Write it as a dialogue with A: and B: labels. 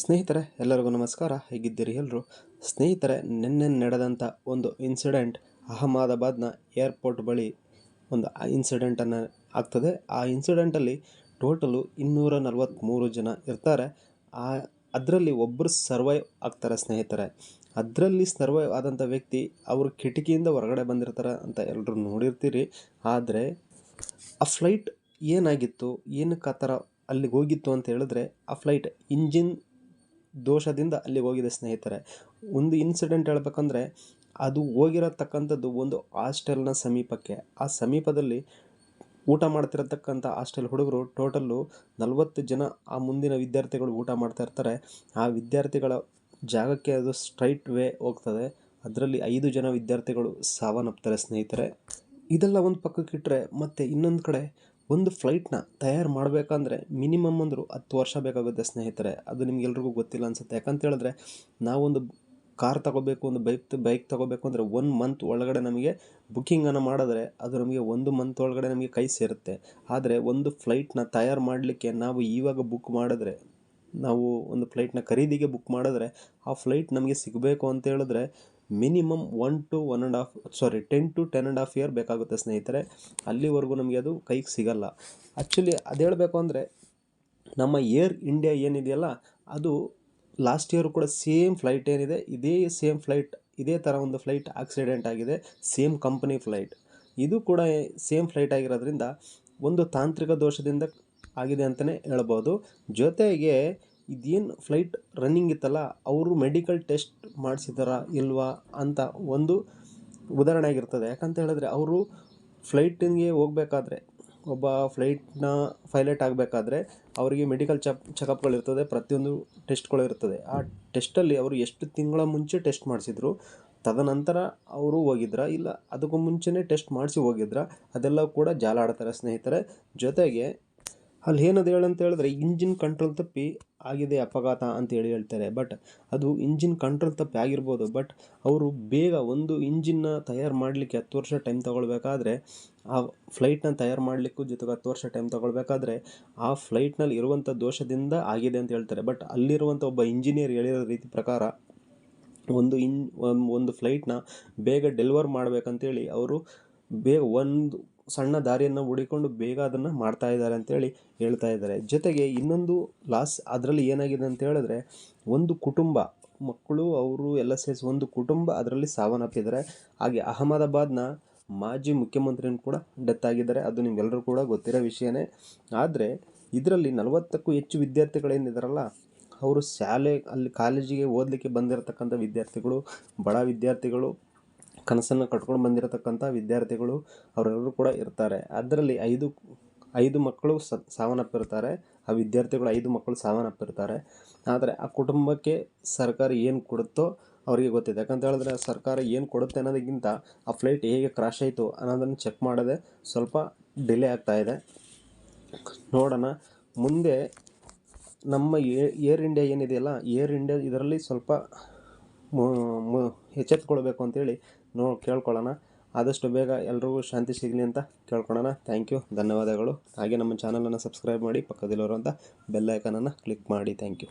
A: ಸ್ನೇಹಿತರೆ ಎಲ್ಲರಿಗೂ ನಮಸ್ಕಾರ. ಹೇಗಿದ್ದೀರಿ ಎಲ್ಲರೂ? ಸ್ನೇಹಿತರೆ, ನಿನ್ನೆ ನಡೆದಂಥ ಒಂದು ಇನ್ಸಿಡೆಂಟ್, ಅಹಮದಾಬಾದ್ನ ಏರ್ಪೋರ್ಟ್ ಬಳಿ ಒಂದು ಇನ್ಸಿಡೆಂಟನ್ನು ಆಗ್ತದೆ. ಆ ಇನ್ಸಿಡೆಂಟಲ್ಲಿ ಟೋಟಲು 243 ಜನ ಇರ್ತಾರೆ. ಅದರಲ್ಲಿ ಒಬ್ಬರು ಸರ್ವೈವ್ ಆಗ್ತಾರೆ ಸ್ನೇಹಿತರೆ. ಅದರಲ್ಲಿ ಸರ್ವೈವ್ ಆದಂಥ ವ್ಯಕ್ತಿ ಅವರು ಕಿಟಕಿಯಿಂದ ಹೊರಗಡೆ ಬಂದಿರ್ತಾರೆ ಅಂತ ಎಲ್ಲರೂ ನೋಡಿರ್ತೀರಿ. ಆದರೆ ಆ ಫ್ಲೈಟ್ ಏನಾಗಿತ್ತು, ಏನಕ್ಕೆ ಆ ಥರ ಅಲ್ಲಿಗೆ ಹೋಗಿತ್ತು ಅಂತ ಹೇಳಿದ್ರೆ, ಆ ಫ್ಲೈಟ್ ಇಂಜಿನ್ ದೋಷದಿಂದ ಅಲ್ಲಿಗೆ ಹೋಗಿದೆ ಸ್ನೇಹಿತರೆ. ಒಂದು ಇನ್ಸಿಡೆಂಟ್ ಹೇಳ್ಬೇಕಂದ್ರೆ, ಅದು ಹೋಗಿರತಕ್ಕಂಥದ್ದು ಒಂದು ಹಾಸ್ಟೆಲ್ನ ಸಮೀಪಕ್ಕೆ. ಆ ಸಮೀಪದಲ್ಲಿ ಊಟ ಮಾಡ್ತಿರತಕ್ಕಂಥ ಹಾಸ್ಟೆಲ್ ಹುಡುಗರು ಟೋಟಲ್ಲು 40 ಜನ ಆ ಮುಂದಿನ ವಿದ್ಯಾರ್ಥಿಗಳು ಊಟ ಮಾಡ್ತಾ ಇರ್ತಾರೆ. ಆ ವಿದ್ಯಾರ್ಥಿಗಳ ಜಾಗಕ್ಕೆ ಅದು ಸ್ಟ್ರೈಟ್ ವೇ ಹೋಗ್ತದೆ. ಅದರಲ್ಲಿ 5 ಜನ ವಿದ್ಯಾರ್ಥಿಗಳು ಸಾವನ್ನಪ್ತಾರೆ ಸ್ನೇಹಿತರೆ. ಇದೆಲ್ಲ ಒಂದು ಪಕ್ಕಕ್ಕಿಟ್ಟರೆ, ಮತ್ತು ಇನ್ನೊಂದು ಕಡೆ ಒಂದು ಫ್ಲೈಟ್ನ ತಯಾರು ಮಾಡಬೇಕಂದ್ರೆ ಮಿನಿಮಮ್ ಅಂದರೂ 10 ವರ್ಷ ಬೇಕಾಗುತ್ತೆ ಸ್ನೇಹಿತರೆ. ಅದು ನಿಮ್ಗೆಲ್ರಿಗೂ ಗೊತ್ತಿಲ್ಲ ಅನಿಸುತ್ತೆ. ಯಾಕಂತ ಹೇಳಿದ್ರೆ, ನಾವೊಂದು ಕಾರ್ ತೊಗೋಬೇಕು, ಒಂದು ಬೈಕ್ ತೊಗೋಬೇಕು ಅಂದರೆ 1 ಮಂತ್ ಒಳಗಡೆ ನಮಗೆ ಬುಕ್ಕಿಂಗನ್ನು ಮಾಡಿದ್ರೆ ಅದು ನಮಗೆ 1 ಮಂತ್ ಒಳಗಡೆ ನಮಗೆ ಕೈ ಸೇರುತ್ತೆ. ಆದರೆ ಒಂದು ಫ್ಲೈಟ್ನ ತಯಾರು ಮಾಡಲಿಕ್ಕೆ ನಾವು ಇವಾಗ ಬುಕ್ ಮಾಡಿದ್ರೆ, ನಾವು ಒಂದು ಫ್ಲೈಟ್ನ ಖರೀದಿಗೆ ಬುಕ್ ಮಾಡಿದ್ರೆ ಆ ಫ್ಲೈಟ್ ನಮಗೆ ಸಿಗಬೇಕು ಅಂತ ಹೇಳಿದ್ರೆ ಮಿನಿಮಮ್ 10 to 10.5 ಇಯರ್ ಬೇಕಾಗುತ್ತೆ ಸ್ನೇಹಿತರೆ. ಅಲ್ಲಿವರೆಗೂ ನಮಗೆ ಅದು ಕೈಗೆ ಸಿಗಲ್ಲ. ಆ್ಯಕ್ಚುಲಿ ಅದು ಹೇಳಬೇಕು ಅಂದರೆ, ನಮ್ಮ ಏರ್ ಇಂಡಿಯಾ ಏನಿದೆಯಲ್ಲ, ಅದು ಲಾಸ್ಟ್ ಇಯರ್ ಕೂಡ ಸೇಮ್ ಫ್ಲೈಟ್ ಏನಿದೆ, ಇದೇ ಸೇಮ್ ಫ್ಲೈಟ್, ಇದೇ ಥರ ಒಂದು ಫ್ಲೈಟ್ ಆಕ್ಸಿಡೆಂಟ್ ಆಗಿದೆ. ಸೇಮ್ ಕಂಪನಿ ಫ್ಲೈಟ್, ಇದು ಕೂಡ ಸೇಮ್ ಫ್ಲೈಟ್ ಆಗಿರೋದ್ರಿಂದ ಒಂದು ತಾಂತ್ರಿಕ ದೋಷದಿಂದ ಆಗಿದೆ ಅಂತಲೇ ಹೇಳ್ಬೋದು. ಜೊತೆಗೆ ಇದೇನು ಫ್ಲೈಟ್ ರನ್ನಿಂಗ್ ಇತ್ತಲ್ಲ, ಅವರು ಮೆಡಿಕಲ್ ಟೆಸ್ಟ್ ಮಾಡಿಸಿದಾರಾ ಇಲ್ವಾ ಅಂತ ಒಂದು ಉದಾಹರಣೆ ಆಗಿರ್ತದೆ. ಯಾಕಂತ ಹೇಳಿದ್ರೆ, ಅವರು ಫ್ಲೈಟಿಗೆ ಹೋಗಬೇಕಾದ್ರೆ, ಒಬ್ಬ ಫ್ಲೈಟ್ನ ಪೈಲಟ್ ಆಗಬೇಕಾದ್ರೆ ಅವರಿಗೆ ಮೆಡಿಕಲ್ ಚೆಕಪ್ಗಳಿರ್ತದೆ, ಪ್ರತಿಯೊಂದು ಟೆಸ್ಟ್ಗಳು ಇರ್ತದೆ. ಆ ಟೆಸ್ಟಲ್ಲಿ ಅವರು ಎಷ್ಟು ತಿಂಗಳ ಮುಂಚೆ ಟೆಸ್ಟ್ ಮಾಡಿಸಿದ್ರು, ತದನಂತರ ಅವರು ಹೋಗಿದ್ರಾ ಇಲ್ಲ ಅದಕ್ಕೂ ಮುಂಚೆನೇ ಟೆಸ್ಟ್ ಮಾಡಿಸಿ ಹೋಗಿದ್ರಾ, ಅದೆಲ್ಲ ಕೂಡ ಜಾಲಾಡ್ತಾರೆ ಸ್ನೇಹಿತರೆ. ಜೊತೆಗೆ ಅಲ್ಲಿ ಏನದು ಹೇಳಂತ ಹೇಳಿದ್ರೆ, ಇಂಜಿನ್ ಕಂಟ್ರೋಲ್ ತಪ್ಪಿ ಆಗಿದೆ ಅಪಘಾತ ಅಂತೇಳಿ ಹೇಳ್ತಾರೆ. ಬಟ್ ಅದು ಇಂಜಿನ್ ಕಂಟ್ರೋಲ್ ತಪ್ಪಿ ಆಗಿರ್ಬೋದು, ಬಟ್ ಅವರು ಬೇಗ ಒಂದು ಇಂಜಿನ್ನ ತಯಾರು ಮಾಡಲಿಕ್ಕೆ 10 ವರ್ಷ ಟೈಮ್ ತೊಗೊಳ್ಬೇಕಾದ್ರೆ, ಆ ಫ್ಲೈಟ್ನ ತಯಾರು ಮಾಡಲಿಕ್ಕೂ ಜೊತೆಗೆ 10 ವರ್ಷ ಟೈಮ್ ತೊಗೊಳ್ಬೇಕಾದ್ರೆ ಆ ಫ್ಲೈಟ್ನಲ್ಲಿ ಇರುವಂಥ ದೋಷದಿಂದ ಆಗಿದೆ ಅಂತ ಹೇಳ್ತಾರೆ. ಬಟ್ ಅಲ್ಲಿರುವಂಥ ಒಬ್ಬ ಇಂಜಿನಿಯರ್ ಹೇಳಿರೋ ರೀತಿ ಪ್ರಕಾರ, ಒಂದು ಫ್ಲೈಟ್ನ ಬೇಗ ಡೆಲಿವರ್ ಮಾಡಬೇಕಂತೇಳಿ ಅವರು ಬೇಗ ಒಂದು ಸಣ್ಣ ದಾರಿಯನ್ನು ಹುಡಿಕೊಂಡು ಬೇಗ ಅದನ್ನು ಮಾಡ್ತಾ ಇದ್ದಾರೆ ಅಂತೇಳಿ ಹೇಳ್ತಾ ಇದ್ದಾರೆ. ಜೊತೆಗೆ ಇನ್ನೊಂದು ಲಾಸ್ ಅದರಲ್ಲಿ ಏನಾಗಿದೆ ಅಂತ ಹೇಳಿದ್ರೆ, ಒಂದು ಕುಟುಂಬ, ಮಕ್ಕಳು ಅವರು ಎಲ್ಲ ಸೇರಿಸಿ ಒಂದು ಕುಟುಂಬ ಅದರಲ್ಲಿ ಸಾವನ್ನಪ್ಪಿದ್ದಾರೆ. ಹಾಗೆ ಅಹಮದಾಬಾದ್ನ ಮಾಜಿ ಮುಖ್ಯಮಂತ್ರಿನೂ ಕೂಡ ಡೆತ್ ಆಗಿದ್ದಾರೆ. ಅದು ನಿಮ್ಗೆಲ್ಲರೂ ಕೂಡ ಗೊತ್ತಿರೋ ವಿಷಯನೇ. ಆದರೆ ಇದರಲ್ಲಿ 40ಕ್ಕೂ ಹೆಚ್ಚು ವಿದ್ಯಾರ್ಥಿಗಳೇನಿದ್ದಾರಲ್ಲ, ಅವರು ಅಲ್ಲಿ ಕಾಲೇಜಿಗೆ ಓದಲಿಕ್ಕೆ ಬಂದಿರತಕ್ಕಂಥ ವಿದ್ಯಾರ್ಥಿಗಳು, ಬಡ ವಿದ್ಯಾರ್ಥಿಗಳು, ಕನಸನ್ನು ಕಟ್ಕೊಂಡು ಬಂದಿರತಕ್ಕಂಥ ವಿದ್ಯಾರ್ಥಿಗಳು, ಅವರೆಲ್ಲರೂ ಕೂಡ ಇರ್ತಾರೆ. ಅದರಲ್ಲಿ 5 ಮಕ್ಕಳು ಸಾವನ್ನಪ್ಪಿರ್ತಾರೆ. ಆ ವಿದ್ಯಾರ್ಥಿಗಳು 5 ಮಕ್ಕಳು ಸಾವನ್ನಪ್ಪಿರ್ತಾರೆ. ಆದರೆ ಆ ಕುಟುಂಬಕ್ಕೆ ಸರ್ಕಾರ ಏನು ಕೊಡುತ್ತೋ ಅವರಿಗೆ ಗೊತ್ತಿದೆ. ಯಾಕಂತ ಹೇಳಿದ್ರೆ, ಸರ್ಕಾರ ಏನು ಕೊಡುತ್ತೆ ಅನ್ನೋದಕ್ಕಿಂತ ಆ ಫ್ಲೈಟ್ ಹೇಗೆ ಕ್ರಾಶ್ ಆಯಿತು ಅನ್ನೋದನ್ನು ಚೆಕ್ ಮಾಡೋದೇ ಸ್ವಲ್ಪ ಡಿಲೇ ಆಗ್ತಾಯಿದೆ. ನೋಡೋಣ ಮುಂದೆ. ನಮ್ಮ ಏರ್ ಇಂಡಿಯಾ ಏನಿದೆಯಲ್ಲ, ಏರ್ ಇಂಡಿಯಾ ಇದರಲ್ಲಿ ಸ್ವಲ್ಪ ಎಚ್ಚೆತ್ತುಕೊಳ್ಬೇಕು ಅಂತೇಳಿ ಕೇಳ್ಕೊಳ್ಳೋಣ. ಆದಷ್ಟು ಬೇಗ ಎಲ್ರಿಗೂ ಶಾಂತಿ ಸಿಗಲಿ ಅಂತ ಕೇಳ್ಕೊಳ್ಳೋಣ. ಥ್ಯಾಂಕ್ ಯು, ಧನ್ಯವಾದಗಳು. ಹಾಗೆ ನಮ್ಮ ಚಾನಲನ್ನು ಸಬ್ಸ್ಕ್ರೈಬ್ ಮಾಡಿ, ಪಕ್ಕದಲ್ಲಿರುವಂಥ ಬೆಲ್ ಐಕನನ್ನು ಕ್ಲಿಕ್ ಮಾಡಿ. Thank you.